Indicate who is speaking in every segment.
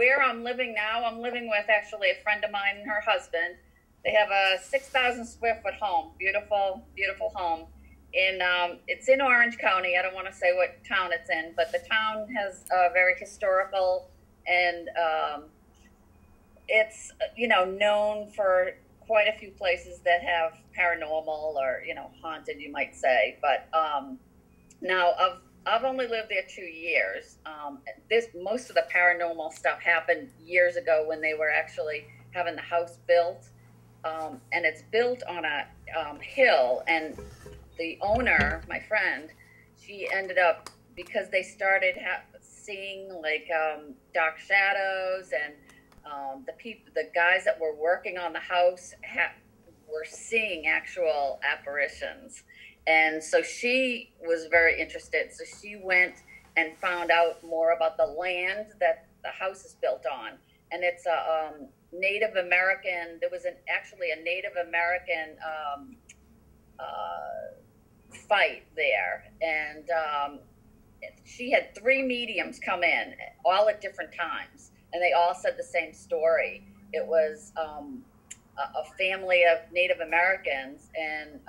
Speaker 1: where I'm living now, I'm living with actually a friend of mine and her husband. They have a 6,000 square foot home, beautiful, beautiful home. It's in Orange County. I don't want to say what town it's in, but the town has a very historical and it's known for quite a few places that have paranormal or haunted, you might say. But now I've only lived there 2 years. Most of the paranormal stuff happened years ago when they were actually having the house built, and it's built on a hill. And the owner, my friend, she ended up, because they started seeing like dark shadows, and the guys that were working on the house were seeing actual apparitions. And so she was very interested. So she went and found out more about the land that the house is built on. And it's a Native American, there was actually a Native American fight there. And she had 3 mediums come in, all at different times. And they all said the same story. It was a family of Native Americans, and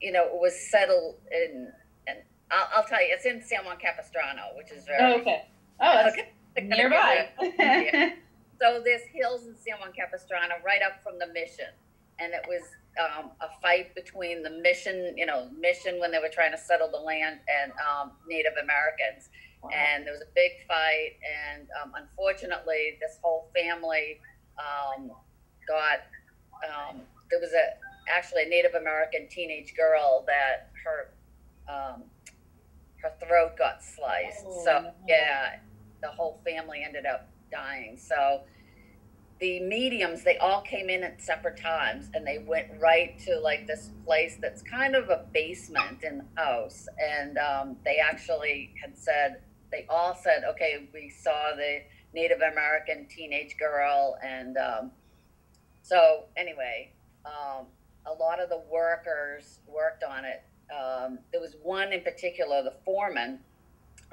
Speaker 1: it was settled in, and I'll tell you, it's in San Juan Capistrano, which is very...
Speaker 2: Oh, okay. Oh, that's nearby.
Speaker 1: Yeah. So there's hills in San Juan Capistrano right up from the mission. And it was a fight between the mission when they were trying to settle the land, and Native Americans. Wow. And there was a big fight, and unfortunately, this whole family there was actually a Native American teenage girl that her throat got sliced. Oh, so yeah, the whole family ended up dying. So the mediums, they all came in at separate times, and they went right to like this place that's kind of a basement in the house. And they actually they all said, okay, we saw the Native American teenage girl. And so anyway, a lot of the workers worked on it. There was one in particular, the foreman,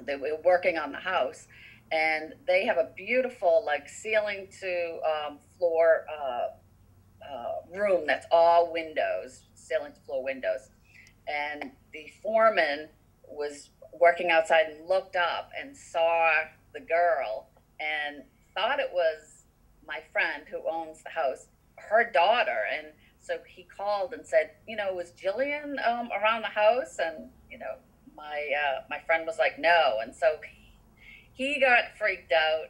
Speaker 1: they were working on the house, and they have a beautiful like ceiling to floor room that's all windows, ceiling to floor windows. And the foreman was working outside and looked up and saw the girl and thought it was my friend who owns the house, her daughter. And so he called and said, was Jillian around the house? And my friend was like, no. And so he got freaked out,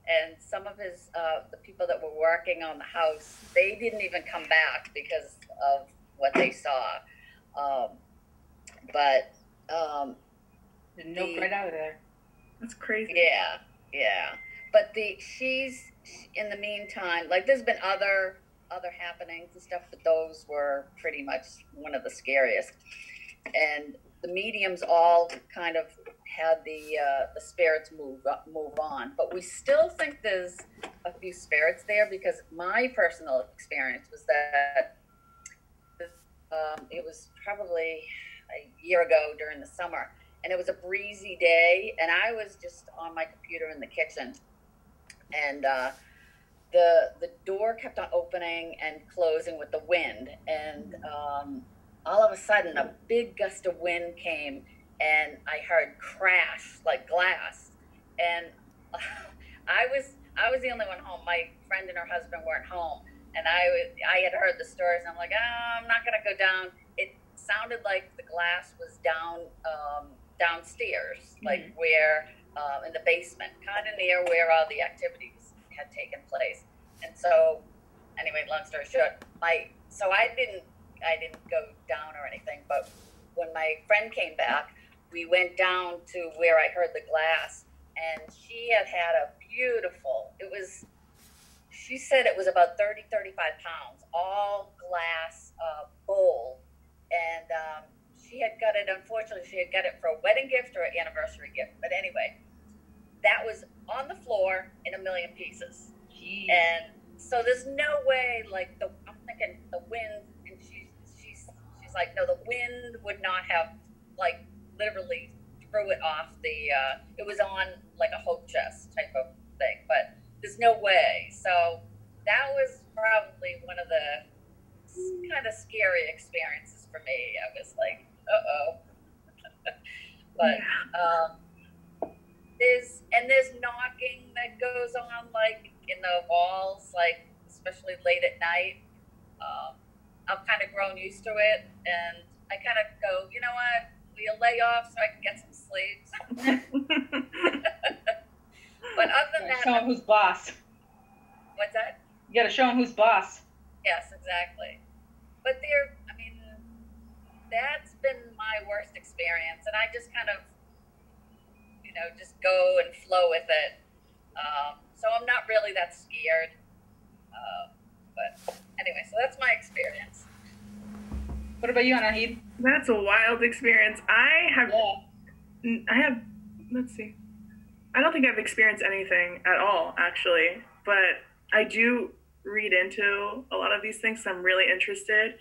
Speaker 1: and some of his the people that were working on the house, they didn't even come back because of what they saw.
Speaker 2: Didn't know right out of there.
Speaker 3: That's crazy.
Speaker 1: Yeah. But she's in the meantime, like there's been other happenings and stuff, but those were pretty much one of the scariest. And the mediums all kind of had the spirits move on, but we still think there's a few spirits there, because my personal experience was that it was probably a year ago during the summer, and it was a breezy day, and I was just on my computer in the kitchen, and the door kept on opening and closing with the wind, and all of a sudden a big gust of wind came, and I heard crash like glass, and I was the only one home. My friend and her husband weren't home, and I had heard the stories, and I'm like, I'm not gonna go down. It sounded like the glass was downstairs, like where in the basement, kind of near where all the activities had taken place. And so anyway, long story short, I didn't go down or anything, but when my friend came back, we went down to where I heard the glass, and she had a beautiful, she said it was about 30, 35 pounds, all glass bowl. And unfortunately, she had got it for a wedding gift or an anniversary gift. But anyway, that was on the floor in a million pieces. Jeez. And so there's no way, like, I'm thinking the wind, and she's like, no, the wind would not have, like, literally threw it off it was on like a hope chest type of thing, but there's no way. So that was probably one of the kind of scary experiences for me. I was like, uh-oh. But there's knocking that goes on like in the walls, like especially late at night. I've kind of grown used to it, and I kind of go, you know what, will you lay off so I can get some sleep? But other than that,
Speaker 2: show him who's boss.
Speaker 1: What's that?
Speaker 2: You got to show him who's boss.
Speaker 1: Yes, exactly. But that's been my worst experience, and I just kind of, just go and flow with it. So I'm not really that scared. But anyway, so that's my experience.
Speaker 2: What about you, Anahid?
Speaker 3: That's a wild experience. I have, let's see. I don't think I've experienced anything at all, actually, but I do read into a lot of these things, so I'm really interested.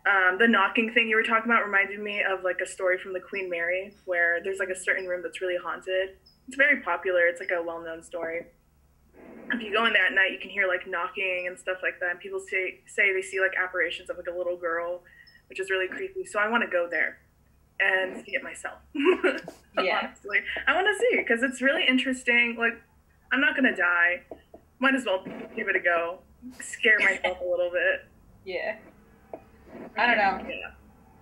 Speaker 3: The knocking thing you were talking about reminded me of like a story from the Queen Mary, where there's like a certain room that's really haunted. It's very popular. It's like a well-known story. If you go in there at night, you can hear like knocking and stuff like that. And people say they see like apparitions of like a little girl, which is really creepy. So I want to go there and see it myself.
Speaker 2: Yeah.
Speaker 3: Honestly, I want to see it because it's really interesting. Like, I'm not gonna die. Might as well give it a go. Scare myself a little bit.
Speaker 2: Yeah. I don't know.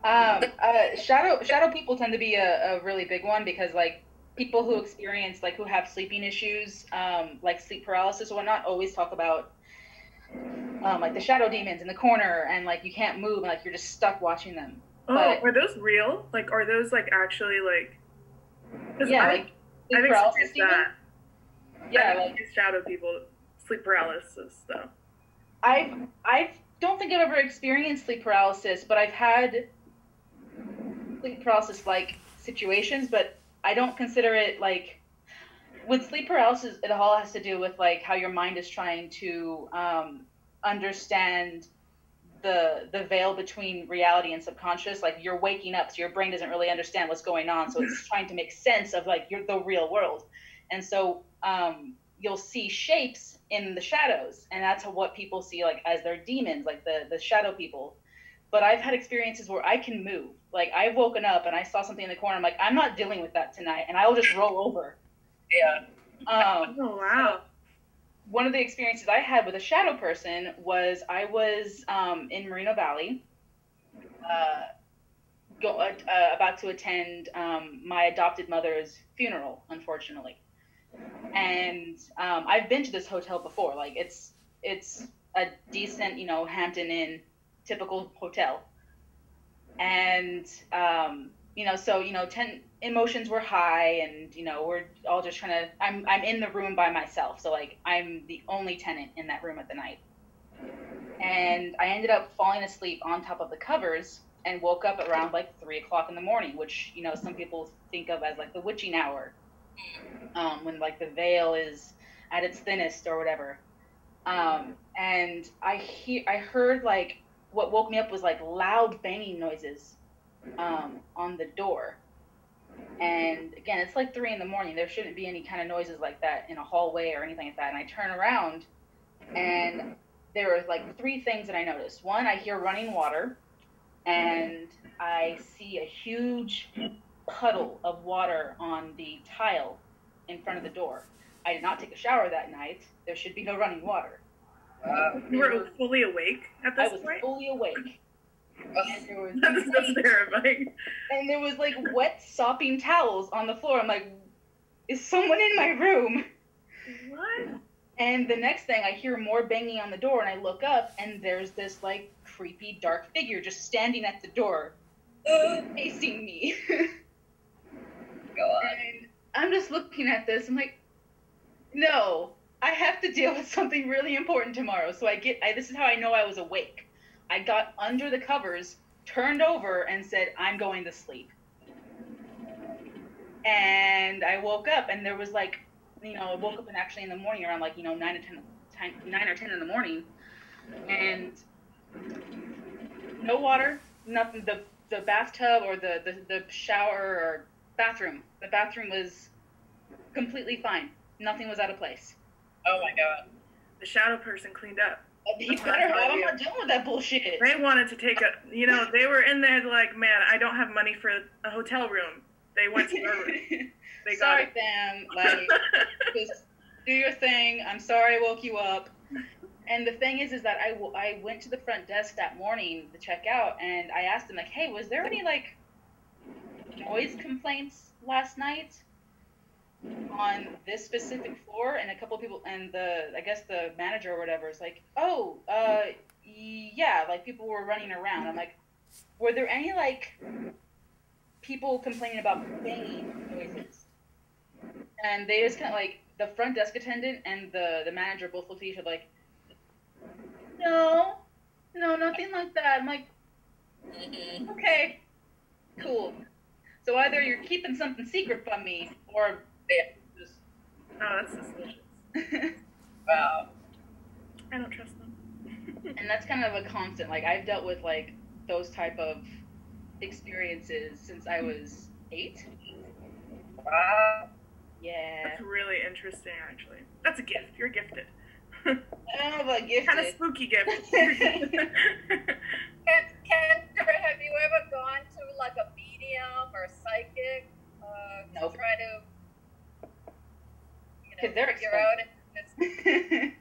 Speaker 2: Yeah. Shadow people tend to be a really big one because like people who experience like who have sleeping issues, like sleep paralysis or whatnot, always talk about like the shadow demons in the corner and like you can't move and like you're just stuck watching them.
Speaker 3: Oh, but, are those real? Like, are those like actually like?
Speaker 2: Yeah, like sleep paralysis demons.
Speaker 3: Yeah, like shadow people, sleep paralysis though.
Speaker 2: I don't think I've ever experienced sleep paralysis, but I've had sleep paralysis like situations, but I don't consider it like with sleep paralysis. It all has to do with like how your mind is trying to understand the veil between reality and subconscious. Like you're waking up, so your brain doesn't really understand what's going on, so it's trying to make sense of like the real world, and so you'll see shapes in the shadows, and that's what people see like as their demons, like the shadow people. But I've had experiences where I can move. Like I've woken up and I saw something in the corner. I'm like, I'm not dealing with that tonight, and I will just roll over.
Speaker 1: Yeah.
Speaker 3: Oh wow.
Speaker 2: So one of the experiences I had with a shadow person was I was in Moreno Valley, about to attend my adopted mother's funeral, unfortunately. And I've been to this hotel before. Like it's a decent, Hampton Inn typical hotel. And emotions were high, and we're all just trying to. I'm in the room by myself, so like I'm the only tenant in that room at the night. And I ended up falling asleep on top of the covers and woke up around like 3 o'clock in the morning, which some people think of as like the witching hour. When like the veil is at its thinnest or whatever. And I heard like what woke me up was like loud banging noises on the door. And again, it's like 3 in the morning. There shouldn't be any kind of noises like that in a hallway or anything like that. And I turn around and there were like 3 things that I noticed. One, I hear running water, and I see a huge puddle of water on the tile in front of the door. I did not take a shower that night. There should be no running water.
Speaker 3: You were fully awake at this point?
Speaker 2: I was fully awake. And there was
Speaker 3: that's terrifying.
Speaker 2: And there was like wet sopping towels on the floor. I'm like, is someone in my room?
Speaker 3: What?
Speaker 2: And the next thing, I hear more banging on the door, and I look up, and there's this like creepy dark figure just standing at the door, facing me.
Speaker 1: Go on.
Speaker 2: And I'm just looking at this. I'm like, no, I have to deal with something really important tomorrow. So this is how I know I was awake. I got under the covers, turned over, and said, I'm going to sleep. And I woke up, and there was like, I woke up actually in the morning around like, 9 or 10 in the morning, and no water, nothing. The bathtub or the shower or Bathroom. The bathroom was completely fine. Nothing was out of place.
Speaker 1: Oh my god.
Speaker 3: The shadow person cleaned up.
Speaker 2: You better have. I'm not dealing with that bullshit.
Speaker 3: They wanted to take they were in there like, man, I don't have money for a hotel room. They went to their room. They
Speaker 2: sorry, fam. Like, just do your thing. I'm sorry I woke you up. And the thing is that I went to the front desk that morning to check out, and I asked them, like, hey, was there any, like, noise complaints last night on this specific floor? And a couple of people, and I guess the manager or whatever is like, oh, yeah, like, people were running around. I'm like, were there any, like, people complaining about banging noises? And they just kind of, like, the front desk attendant and the manager both looked at each other like, no, nothing like that. I'm like, okay, cool. So either you're keeping something secret from me, or just...
Speaker 3: Oh, that's suspicious.
Speaker 1: Wow.
Speaker 3: I don't trust them.
Speaker 2: And that's kind of a constant. Like, I've dealt with, like, those type of experiences since I was 8.
Speaker 1: Wow.
Speaker 2: Yeah.
Speaker 3: That's really interesting, actually. That's a gift. You're gifted.
Speaker 2: I don't know about gifted.
Speaker 3: Kind of spooky gift.
Speaker 1: Kendra, have you ever gone to like a medium or a psychic
Speaker 2: Nope.
Speaker 1: to try to,
Speaker 2: Because they're
Speaker 1: figure out if it's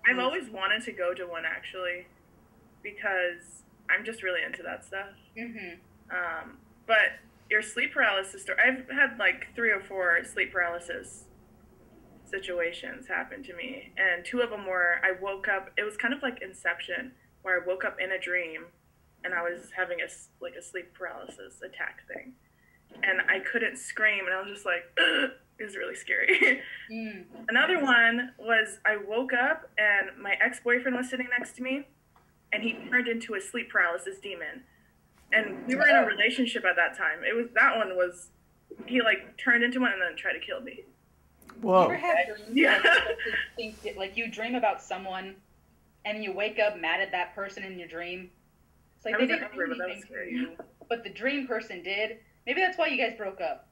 Speaker 3: I've always wanted to go to one, actually, because I'm just really into that stuff. But your sleep paralysis story, I've had like 3 or 4 sleep paralysis situations happen to me, and 2 of them were I woke up, it was kind of like Inception, where I woke up in a dream and I was having a sleep paralysis attack thing, and I couldn't scream, and I was just like, ugh. It was really scary. Another one was I woke up and my ex-boyfriend was sitting next to me, and he turned into a sleep paralysis demon, and we were in a relationship at that time. He like turned into one and then tried to kill me.
Speaker 2: Whoa. You ever have dreams,
Speaker 3: Yeah.
Speaker 2: like you dream about someone and you wake up mad at that person in your dream? It's like they didn't do anything for you, but the dream person did. Maybe that's why you guys broke up.